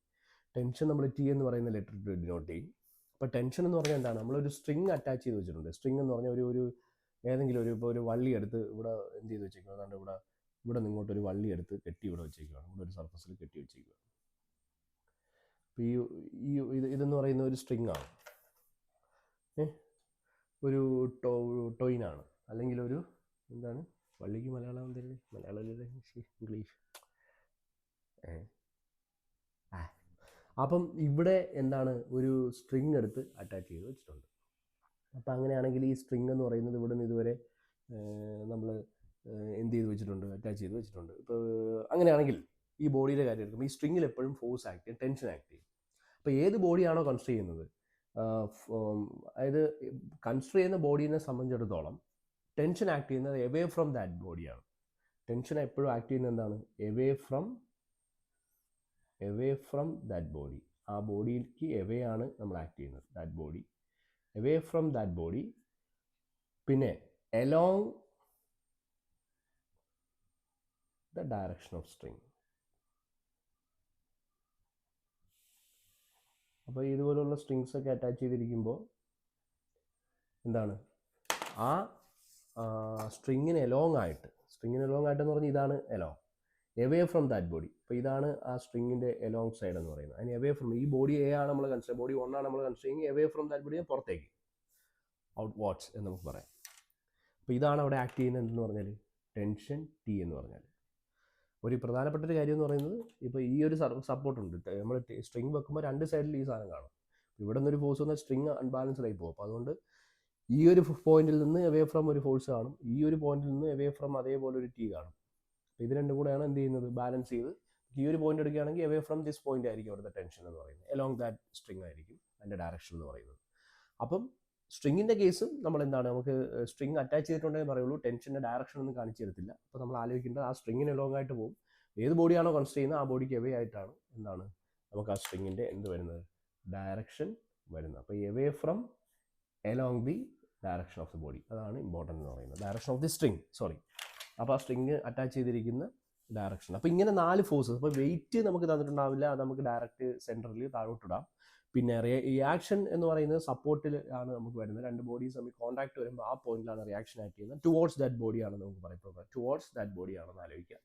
ടെൻഷൻ നമ്മൾ ടി എന്ന് പറയുന്ന ലെറ്റർ ഡിനോട്ട് ചെയ്യും. അപ്പോൾ ടെൻഷൻ എന്ന് പറഞ്ഞാൽ എന്താണ്, നമ്മളൊരു സ്ട്രിങ് അറ്റാച്ച് ചെയ്ത് വെച്ചിട്ടുണ്ട്. സ്ട്രിങ് എന്ന് പറഞ്ഞാൽ ഒരു ഏതെങ്കിലും ഇപ്പോൾ ഒരു വള്ളി എടുത്ത് ഇവിടെ എന്ത് ചെയ്ത് വെച്ചേക്കുക, അതാണ്ട് ഇവിടെ നിങ്ങോട്ടൊരു വള്ളി എടുത്ത് കെട്ടി ഇവിടെ വെച്ചേക്കുകയാണ്, ഇവിടെ ഒരു സർഫസിൽ കെട്ടി വെച്ചേക്കുക. അപ്പോൾ ഇതെന്ന് പറയുന്ന ഒരു സ്ട്രിങ് ആണ്, ഒരു ടോയിനാണ്, അല്ലെങ്കിൽ ഒരു എന്താണ്, വള്ളിക്ക് മലയാളം എന്തായാലും, മലയാളം ഇംഗ്ലീഷ്. അപ്പം ഇവിടെ എന്താണ്, ഒരു സ്ട്രിങ് എടുത്ത് അറ്റാച്ച് ചെയ്ത് വെച്ചിട്ടുണ്ട്. അപ്പം അങ്ങനെയാണെങ്കിൽ ഈ സ്ട്രിങ് എന്ന് പറയുന്നത് ഇവിടെ നിന്ന് ഇതുവരെ നമ്മൾ എന്ത് ചെയ്ത് വെച്ചിട്ടുണ്ട്, അറ്റാച്ച് ചെയ്ത് വെച്ചിട്ടുണ്ട്. ഇപ്പോൾ അങ്ങനെയാണെങ്കിൽ ഈ ബോഡിയുടെ കാര്യം എടുക്കുമ്പോൾ ഈ സ്ട്രിങ്ങിൽ എപ്പോഴും ഫോഴ്സ് ആക്ട് ചെയ്യും, ടെൻഷൻ ആക്ട് ചെയ്യും. അപ്പോൾ ഏത് ബോഡിയാണോ കൺസ്ട്രക്ട് ചെയ്യുന്നത്, അതായത് കൺസ്ട്രക്ട് ചെയ്യുന്ന ബോഡീനെ സംബന്ധിച്ചിടത്തോളം ടെൻഷൻ ആക്ട് ചെയ്യുന്നത് എവേ ഫ്രം ദാറ്റ് ബോഡിയാണ്. ടെൻഷൻ എപ്പോഴും ആക്ട് ചെയ്യുന്നത് എന്താണ്, എവേ ഫ്രം ദാറ്റ് ബോഡി. ആ ബോഡിക്ക് എവേ ആണ് നമ്മൾ ആക്ട് ചെയ്യുന്നത്, that body, away from that body. പിന്നെ along the direction of string. അപ്പോൾ ഇതുപോലുള്ള സ്ട്രിങ്സ് ഒക്കെ അറ്റാച്ച് ചെയ്തിരിക്കുമ്പോൾ എന്താണ്, ആ സ്ട്രിങ്ങിന് എലോങ് ആയിട്ടെന്ന് പറഞ്ഞാൽ ഇതാണ് along, away from that body. അപ്പോൾ ഇതാണ് ആ സ്ട്രിങ്ങിൻ്റെ എലോങ് സൈഡ് എന്ന് പറയുന്നത്. അതിന് എവേ ഫ്രം, ഈ ബോഡി എ ആണ് നമ്മൾ കൺസിഡർ, ബോഡി 1 ആണ് നമ്മൾ കൺസിഡർ ചെയ്യുന്നത്, എവേ ഫ്രം ദാറ്റ് ബോഡി പുറത്തേക്ക്, ഔട്ട് വാട്ട്സ് എന്ന് നമുക്ക് പറയാം. അപ്പോൾ ഇതാണ് അവിടെ ആക്ട് ചെയ്യുന്നത് എന്ന് പറഞ്ഞാൽ ടെൻഷൻ ടി എന്ന് പറഞ്ഞാൽ. ഒരു പ്രധാനപ്പെട്ട ഒരു കാര്യം എന്ന് പറയുന്നത്, ഇപ്പോൾ ഈ ഒരു സപ്പോർട്ടുണ്ട്, നമ്മൾ സ്ട്രിങ് വെക്കുമ്പോൾ 2 സൈഡിൽ ഈ സാധനം കാണും. ഇവിടെ നിന്നൊരു ഫോഴ്സ് വന്നാൽ സ്ട്രിങ് അൺബാലൻസ്ഡ് ആയി പോകും. അപ്പോൾ അതുകൊണ്ട് ഈ ഒരു പോയിന്റിൽ നിന്ന് എവേ ഫ്രം ഒരു ഫോഴ്സ് കാണും, ഈ ഒരു പോയിന്റിൽ നിന്ന് എവേ ഫ്രം അതേപോലെ ഒരു ടി കാണും. അപ്പോൾ ഇത് രണ്ടും കൂടെയാണ് എന്ത് ചെയ്യുന്നത്, ബാലൻസ് ചെയ്ത്. ഈ ഒരു പോയിന്റ് എടുക്കുകയാണെങ്കിൽ എവേ ഫ്രം ദിസ് പോയിന്റ് ആയിരിക്കും അവിടുത്തെ ടെൻഷൻ എന്ന് പറയുന്നത്, എലോങ് ദാറ്റ് സ്ട്രിങ് ആയിരിക്കും അതിൻ്റെ ഡയറക്ഷൻ എന്ന് പറയുന്നത്. അപ്പം സ്ട്രിങ്ങിൻ്റെ കേസും നമ്മൾ എന്താണ്, നമുക്ക് സ്ട്രിങ് അറ്റാച്ച് ചെയ്തിട്ടുണ്ടെങ്കിൽ പറയുള്ളൂ, ടെൻഷൻ്റെ ഡയറക്ഷൻ ഒന്നും കാണിച്ചു തരത്തില്ല. അപ്പോൾ നമ്മൾ ആലോചിക്കേണ്ടത് ആ സ്ട്രിങ്ങിന് എലോങ് ആയിട്ട് പോകും. ഏത് ബോഡിയാണോ കൺസിഡർ ചെയ്യുന്നത് ആ ബോഡിക്ക് എവേ ആയിട്ടാണ് എന്താണ് നമുക്ക് ആ സ്ട്രിങ്ങിൻ്റെ എന്ത് വരുന്നത്, ഡയറക്ഷൻ വരുന്നത്. അപ്പോൾ away from along the direction of the body, അതാണ് ഇമ്പോർട്ടൻ്റ് എന്ന് പറയുന്നത്, direction of the string, sorry. അപ്പോൾ ആ സ്ട്രിങ് അറ്റാച്ച് ചെയ്തിരിക്കുന്ന ഡയറക്ഷൻ. അപ്പോൾ ഇങ്ങനെ 4 ഫോഴ്സസ്. അപ്പോൾ വെയിറ്റ് നമുക്ക് തന്നിട്ടുണ്ടാവില്ല, അത് നമുക്ക് ഡയറക്റ്റ് സെൻറ്ററിൽ താഴോട്ടിടാം. പിന്നെ റിയാക്ഷൻ എന്ന് പറയുന്നത് സപ്പോർട്ടിൽ ആണ് നമുക്ക് വരുന്നത്. 2 ബോഡീസ് തമ്മിൽ കോൺടാക്ട് വരുമ്പോൾ ആ പോയിന്റിലാണ് റിയാക്ഷൻ ആക്ട് ചെയ്യുന്നത്. ടുവേർഡ്സ് ദാറ്റ് ബോഡിയാണ് നമുക്ക് പറയുന്നത്, ടുവേർഡ്സ് ദാറ്റ് ബോഡിയാണെന്ന് ആലോചിക്കുക.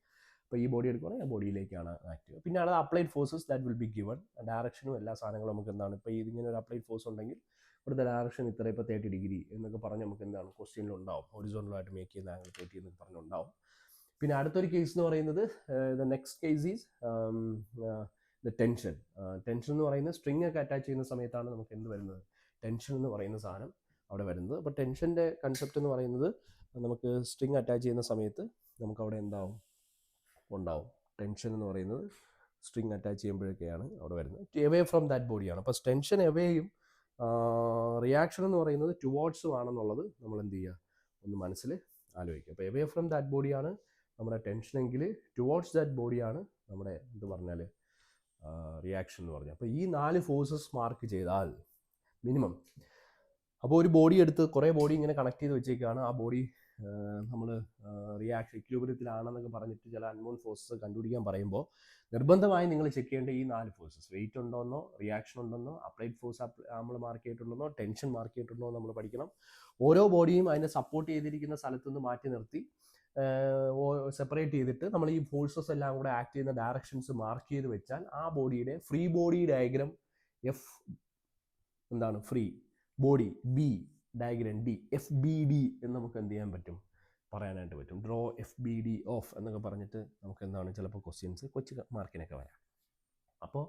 അപ്പോൾ ഈ ബോഡി എടുക്കുകയാണെങ്കിൽ ആ ബോഡിയിലേക്കാണ് ആക്ട്. പിന്നെ അത് applied forces that will be given. ഡയറക്ഷനും എല്ലാ സാധനങ്ങളും നമുക്ക് എന്താണ്, ഇപ്പോൾ ഇതിങ്ങനെ ഒരു അപ്ലൈഡ് ഫോഴ്സ് ഉണ്ടെങ്കിൽ ഇവിടുത്തെ ഡയറക്ഷൻ ഇത്ര, ഇപ്പോൾ 30 ഡിഗ്രി എന്നൊക്കെ പറഞ്ഞ് നമുക്ക് എന്താണ് ക്വസ്റ്റ്യനിലുണ്ടാവും, ഹൊറിസോണ്ടലായിട്ട് മേക്ക് ചെയ്യുന്ന ആംഗിൾ 30 എന്നൊക്കെ പറഞ്ഞുണ്ടാവും. പിന്നെ അടുത്തൊരു കേസ് എന്ന് പറയുന്നത്, the next case is the tension. Tension എന്ന് പറയുന്നത് സ്ട്രിങ് ഒക്കെ അറ്റാച്ച് ചെയ്യുന്ന സമയത്താണ് നമുക്ക് എന്ത് വരുന്നത്, ടെൻഷൻ എന്ന് പറയുന്ന സാധനം അവിടെ വരുന്നത്. അപ്പോൾ ടെൻഷൻ്റെ കൺസെപ്റ്റ് എന്ന് പറയുന്നത്, നമുക്ക് സ്ട്രിങ് അറ്റാച്ച് ചെയ്യുന്ന സമയത്ത് നമുക്ക് അവിടെ ഉണ്ടാവും ടെൻഷൻ എന്ന് പറയുന്നത് സ്ട്രിങ് അറ്റാച്ച് ചെയ്യുമ്പോഴൊക്കെയാണ് അവിടെ വരുന്നത്. എവേ ഫ്രം ദാറ്റ് ബോഡിയാണ്. അപ്പോൾ ടെൻഷൻ എവേയും റിയാക്ഷൻ എന്ന് പറയുന്നത് ടുവേർഡ്സും ആണെന്നുള്ളത് നമ്മൾ എന്ത് ചെയ്യുക, ഒന്ന് മനസ്സിൽ ആലോചിക്കുക. അപ്പോൾ എവേ ഫ്രം ദാറ്റ് ബോഡിയാണ് നമ്മുടെ ടെൻഷനെങ്കിൽ ടുവേർഡ്സ് ദാറ്റ് ബോഡിയാണ് നമ്മുടെ എന്ത് പറഞ്ഞാൽ റിയാക്ഷൻ എന്ന് പറഞ്ഞാൽ. അപ്പോൾ ഈ 4 ഫോഴ്സസ് മാർക്ക് ചെയ്താൽ മിനിമം, അപ്പോൾ ഒരു ബോഡി എടുത്ത് കുറേ ബോഡി ഇങ്ങനെ കണക്ട് ചെയ്ത് വെച്ചേക്കാണ്. ആ ബോഡി നമ്മൾ റിയാക്ഷൻ ഇക്വിലിബ്രിയത്തിലാണെന്നൊക്കെ പറഞ്ഞിട്ട് ചില അൺനോൺ ഫോഴ്സസ് കണ്ടുപിടിക്കാൻ പറയുമ്പോൾ നിർബന്ധമായി നിങ്ങൾ ചെക്ക് ചെയ്യേണ്ട ഈ 4 ഫോഴ്സസ്, വെയിറ്റ് ഉണ്ടോയെന്നോ, റിയാക്ഷൻ ഉണ്ടെന്നോ, അപ്ലൈഡ് ഫോഴ്സ് നമ്മൾ മാർക്ക് ചെയ്തിട്ടുണ്ടെന്നോ, ടെൻഷൻ മാർക്ക് ചെയ്തിട്ടുണ്ടോ നമ്മൾ പഠിക്കണം. ഓരോ ബോഡിയും അതിനെ സപ്പോർട്ട് ചെയ്തിരിക്കുന്ന സ്ഥലത്തുനിന്ന് മാറ്റി നിർത്തി സെപ്പറേറ്റ് ചെയ്തിട്ട് നമ്മൾ ഈ ഫോഴ്സസ് എല്ലാം കൂടെ ആക്ട് ചെയ്യുന്ന ഡയറക്ഷൻസ് മാർക്ക് ചെയ്ത് വെച്ചാൽ ആ ബോഡിയുടെ ഫ്രീ ബോഡി ഡയഗ്രം എഫ് എന്താണ്, free body B diagram D, F B D എന്ന് നമുക്ക് എന്ത് ചെയ്യാൻ പറ്റും, പറയാനായിട്ട് പറ്റും. Draw F B D of എന്നൊക്കെ പറഞ്ഞിട്ട് നമുക്ക് എന്താണ് ചിലപ്പോൾ ക്വസ്റ്റ്യൻസ് കൊച്ചു മാർക്കിനൊക്കെ വരാം. അപ്പോൾ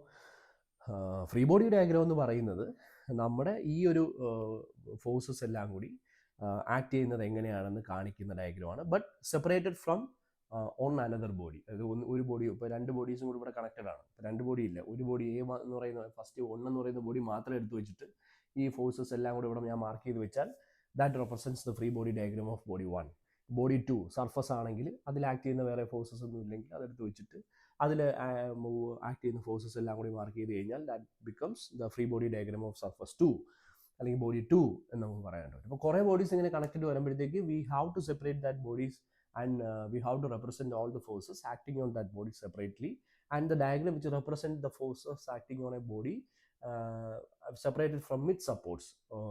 ഫ്രീ ബോഡി ഡയഗ്രം എന്ന് പറയുന്നത് നമ്മുടെ ഈ ഒരു ഫോഴ്സസ് എല്ലാം കൂടി ആക്ട് ചെയ്യുന്നത് എങ്ങനെയാണെന്ന് കാണിക്കുന്ന ഡയഗ്രമാണ്. But separated from on another body. അതായത് ഒരു ബോഡി, ഇപ്പോൾ രണ്ട് ബോഡീസും കൂടി ഇവിടെ കണക്റ്റഡ് ആണ്. രണ്ട് ബോഡി ഇല്ല, ഒരു ബോഡി എ എന്ന് പറയുന്ന ഫസ്റ്റ് 1 എന്ന് പറയുന്ന ബോഡി മാത്രം എടുത്തു വെച്ചിട്ട് ഈ ഫോഴ്സസ് എല്ലാം കൂടി ഇവിടെ ഞാൻ മാർക്ക് ചെയ്ത് വെച്ചാൽ that represents the free body diagram of body 1. Body 2 surface ആണെങ്കിൽ അതിൽ ആക്ട് ചെയ്യുന്ന വേറെ ഫോഴ്സസ് ഒന്നും ഇല്ലെങ്കിൽ അതെടുത്ത് വെച്ചിട്ട് അതിൽ ആക്ട് ചെയ്യുന്ന ഫോഴ്സസ് എല്ലാം കൂടി മാർക്ക് ചെയ്ത് കഴിഞ്ഞാൽ that becomes the free body diagram of surface 2 അല്ലെങ്കിൽ ബോഡി 2 എന്ന് നമുക്ക് പറയാനായിട്ട് പറ്റും. അപ്പോൾ കുറേ ബോഡീസ് ഇങ്ങനെ കണക്റ്റഡ് വരുമ്പോഴത്തേക്ക് we have to separate that bodies and we have to represent all the forces acting on that body separately, and the diagram which represent the forces acting on a body separated from its supports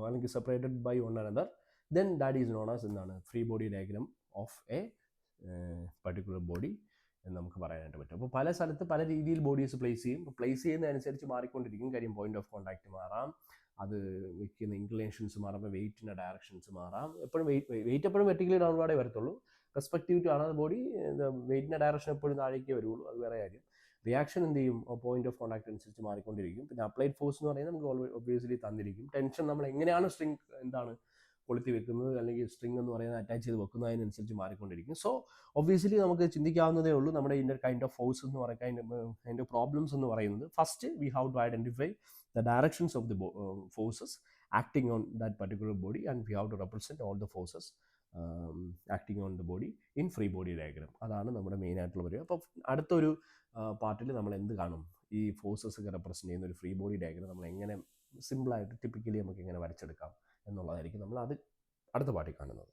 അല്ലെങ്കിൽ separated by one another, then that is known as എന്താണ് free body diagram of A particular body എന്ന് നമുക്ക് പറയാനായിട്ട് പറ്റും. അപ്പോൾ പല സ്ഥലത്ത് പല രീതിയിൽ ബോഡീസ് പ്ലേസ് ചെയ്യും. പ്ലേസ് ചെയ്യുന്നതനുസരിച്ച് മാറിക്കൊണ്ടിരിക്കും. കാര്യം പോയിന്റ് ഓഫ് കോൺടാക്ട് മാറാം, അത് വെക്കുന്ന ഇൻക്ലിനേഷൻസ് മാറാം, വെയിറ്റിൻ്റെ ഡയറക്ഷൻസ് മാറാം. എപ്പോഴും വെയിറ്റ് എപ്പോഴും വെർട്ടിക്കലി ഡൗൺവേർഡേ വരത്തുള്ളൂ. റെസ്പെക്റ്റീവ് ടു ആണ് ബോഡി വെയിറ്റിൻ്റെ ഡയറക്ഷൻ എപ്പോഴും താഴേക്കേ വരുള്ളൂ, അത് വേറെ കാര്യം. റിയാക്ഷൻ എന്ത് ചെയ്യും, പോയിന്റ് ഓഫ് കോൺടാക്ട് അനുസരിച്ച് മാറിക്കൊണ്ടിരിക്കും. പിന്നെ അപ്ലൈഡ് ഫോഴ്സ് എന്ന് പറയുന്നത് നമുക്ക് ഒബ്വിയസ്ലി തന്നിരിക്കും. ടെൻഷൻ നമ്മൾ എങ്ങനെയാണ് സ്ട്രിങ് എന്താണ് കൊളുത്തി വെക്കുന്നത് അല്ലെങ്കിൽ സ്ട്രിങ് എന്ന് പറയുന്നത് അറ്റാച്ച് ചെയ്ത് വെക്കുന്നതിനനുസരിച്ച് മാറിക്കൊണ്ടിരിക്കും. സോ ഒബ്വിയസ്ലി നമുക്ക് ചിന്തിക്കാവുന്നതേ ഉള്ളൂ നമ്മുടെ ഇതിൻ്റെ കൈൻഡ് ഓഫ് ഫോഴ്സ് എന്ന് പറയുന്നത്, കൈൻഡ് ഓഫ് പ്രോബ്ലംസ് എന്ന് പറയുന്നത്. First we have to identify the directions of the forces acting on that particular body, and we have to represent all the forces acting on the body in free body diagram. അതാണ് നമ്മുടെ main ആയിട്ടുള്ള പരിപാടി. അപ്പോൾ അടുത്തൊരു പാർട്ടിൽ നമ്മൾ എന്ത് കാണും, ഈ ഫോഴ്സസ് ഒക്കെ റെപ്രസെൻറ്റ് ചെയ്യുന്ന ഒരു ഫ്രീ ബോഡി ഡയഗ്രാം നമ്മൾ എങ്ങനെ സിമ്പിളായിട്ട് ടിപ്പിക്കലി നമുക്ക് എങ്ങനെ വരച്ചെടുക്കാം എന്നുള്ളതായിരിക്കും നമ്മൾ അത് അടുത്ത പാർട്ടിൽ കാണുന്നത്.